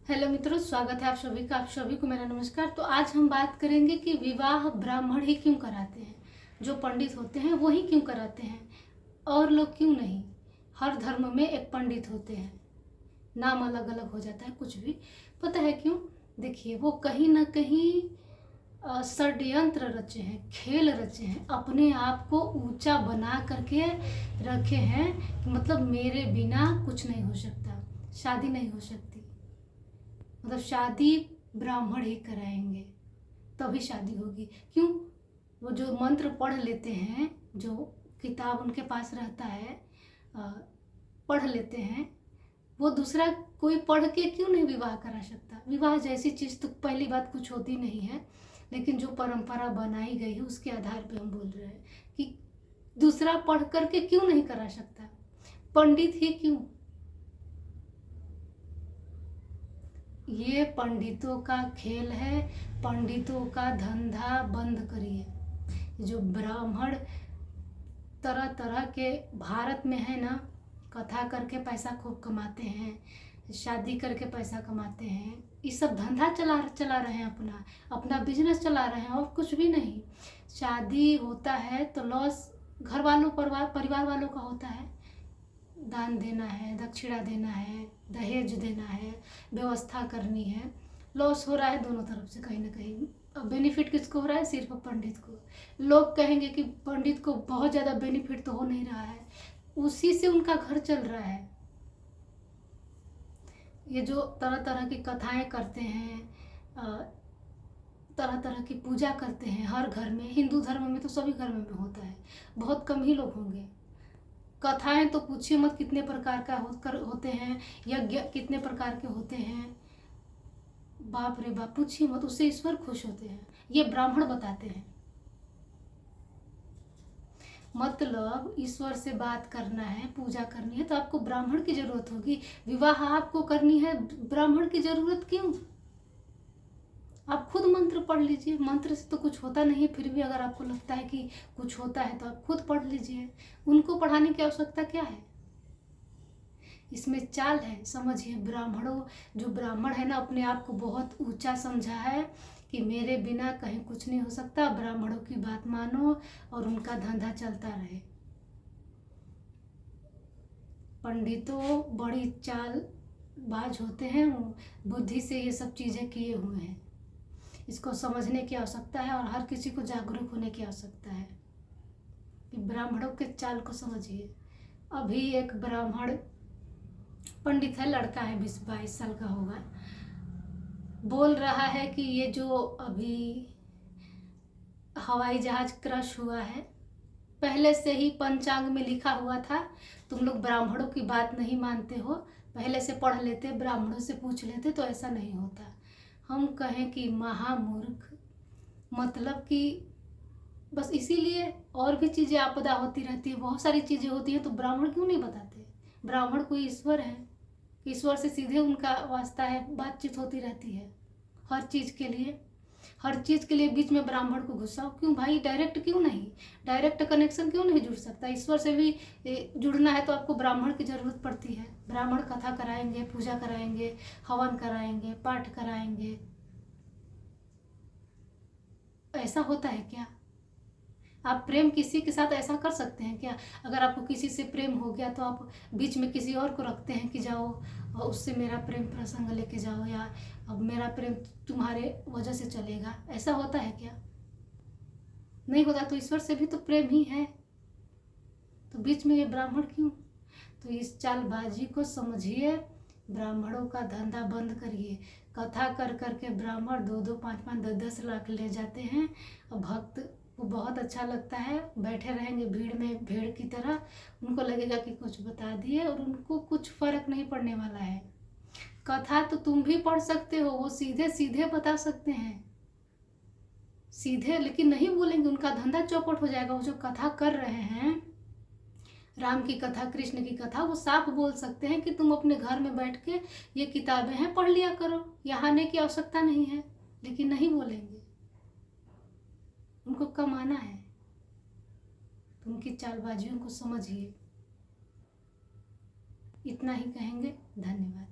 Hello मित्रों, स्वागत है आप सभी को मेरा नमस्कार। तो आज हम बात करेंगे कि विवाह ब्राह्मण ही क्यों कराते हैं। जो पंडित होते हैं वो ही क्यों कराते हैं और लोग क्यों नहीं। हर धर्म में एक पंडित होते हैं, नाम अलग अलग हो जाता है कुछ भी। पता है क्यों? देखिए, वो कहीं ना कहीं षड्यंत्र रचे हैं, खेल रचे हैं, अपने आप को ऊंचा बना करके रखे हैं कि मतलब मेरे बिना कुछ नहीं हो सकता, शादी नहीं हो सकती, मतलब शादी ब्राह्मण ही कराएंगे तभी शादी होगी। क्यों? वो जो मंत्र पढ़ लेते हैं, जो किताब उनके पास रहता है, पढ़ लेते हैं, वो दूसरा कोई पढ़ के क्यों नहीं विवाह करा सकता। विवाह जैसी चीज़ तो पहली बात कुछ होती नहीं है, लेकिन जो परंपरा बनाई गई है उसके आधार पे हम बोल रहे हैं कि दूसरा पढ़ करके क्यों नहीं करा सकता, पंडित ही क्यों। ये पंडितों का खेल है, पंडितों का धंधा बंद करिए। जो ब्राह्मण तरह तरह के भारत में है ना, कथा करके पैसा खूब कमाते हैं, शादी करके पैसा कमाते हैं, ये सब धंधा चला रहे हैं, अपना अपना बिजनेस चला रहे हैं और कुछ भी नहीं। शादी होता है तो लॉस घर वालों परिवार वालों का होता है, दान देना है, दक्षिणा देना है, दहेज देना है, व्यवस्था करनी है। लॉस हो रहा है दोनों तरफ से कहीं ना कहीं। अब बेनिफिट किसको हो रहा है? सिर्फ पंडित को। लोग कहेंगे कि पंडित को बहुत ज़्यादा बेनिफिट तो हो नहीं रहा है, उसी से उनका घर चल रहा है। ये जो तरह तरह की कथाएं करते हैं, तरह तरह की पूजा करते हैं हर घर में, हिंदू धर्म में तो सभी घर में होता है, बहुत कम ही लोग होंगे। कथाएं तो पूछिए मत कितने प्रकार का होते हैं, यज्ञ कितने प्रकार के होते हैं, बाप रे बाप, पूछिए मत, उससे ईश्वर खुश होते हैं। ये ब्राह्मण बताते हैं। मतलब ईश्वर से बात करना है, पूजा करनी है तो आपको ब्राह्मण की जरूरत होगी। विवाह आपको करनी है, ब्राह्मण की जरूरत क्यों? आप खुद मंत्र पढ़ लीजिए। मंत्र से तो कुछ होता नहीं है, फिर भी अगर आपको लगता है कि कुछ होता है तो आप खुद पढ़ लीजिए। उनको पढ़ाने की आवश्यकता क्या है? इसमें चाल है, समझिए। जो ब्राह्मण है ना, अपने आप को बहुत ऊंचा समझा है कि मेरे बिना कहीं कुछ नहीं हो सकता, ब्राह्मणों की बात मानो और उनका धंधा चलता रहे। पंडितों बड़ी चालबाज होते हैं, बुद्धि से ये सब चीज़ें किए हुए हैं। इसको समझने की आवश्यकता है और हर किसी को जागरूक होने की आवश्यकता है कि ब्राह्मणों के चाल को समझिए। अभी एक ब्राह्मण पंडित है, लड़का है, 20-22 साल का होगा, बोल रहा है कि ये जो अभी हवाई जहाज क्रश हुआ है, पहले से ही पंचांग में लिखा हुआ था। तुम लोग ब्राह्मणों की बात नहीं मानते हो, पहले से पढ़ लेते, ब्राह्मणों से पूछ लेते तो ऐसा नहीं होता। हम कहें कि महामूर्ख, मतलब कि बस इसीलिए और भी चीज़ें आपदा होती रहती है, बहुत सारी चीज़ें होती हैं, तो ब्राह्मण क्यों नहीं बताते? ब्राह्मण कोई ईश्वर है, ईश्वर से सीधे उनका वास्ता है, बातचीत होती रहती है हर चीज़ के लिए। हर चीज़ के लिए बीच में ब्राह्मण को घुसाओ क्यों भाई? डायरेक्ट क्यों नहीं? डायरेक्ट कनेक्शन क्यों नहीं जुड़ सकता? ईश्वर से भी जुड़ना है तो आपको ब्राह्मण की ज़रूरत पड़ती है। ब्राह्मण कथा कराएंगे, पूजा कराएंगे, हवन कराएंगे, पाठ कराएंगे। ऐसा होता है क्या? आप प्रेम किसी के साथ ऐसा कर सकते हैं क्या? अगर आपको किसी से प्रेम हो गया तो आप बीच में किसी और को रखते हैं कि जाओ और उससे मेरा प्रेम प्रसंग लेके जाओ, या अब मेरा प्रेम तुम्हारे वजह से चलेगा। ऐसा होता है क्या? नहीं होता। तो ईश्वर से भी तो प्रेम ही है, तो बीच में ये ब्राह्मण क्यों? तो इस चालबाजी को समझिए, ब्राह्मणों का धंधा बंद करिए। कथा कर करके ब्राह्मण 2-2, 5-5, 10-10 लाख ले जाते हैं और भक्त को बहुत अच्छा लगता है, बैठे रहेंगे भीड़ में, भेड़ की तरह। उनको लगेगा कि कुछ बता दिए और उनको कुछ फर्क नहीं पड़ने वाला है। कथा तो तुम भी पढ़ सकते हो, वो सीधे सीधे बता सकते हैं, सीधे, लेकिन नहीं बोलेंगे, उनका धंधा चौपट हो जाएगा। वो जो कथा कर रहे हैं, राम की कथा, कृष्ण की कथा, वो साफ बोल सकते हैं कि तुम अपने घर में बैठ के ये किताबें हैं पढ़ लिया करो, यहाँ आने की आवश्यकता नहीं है, लेकिन नहीं बोलेंगे, उनको कमाना है। तो उनकी चालबाजियों को समझिए। इतना ही कहेंगे, धन्यवाद।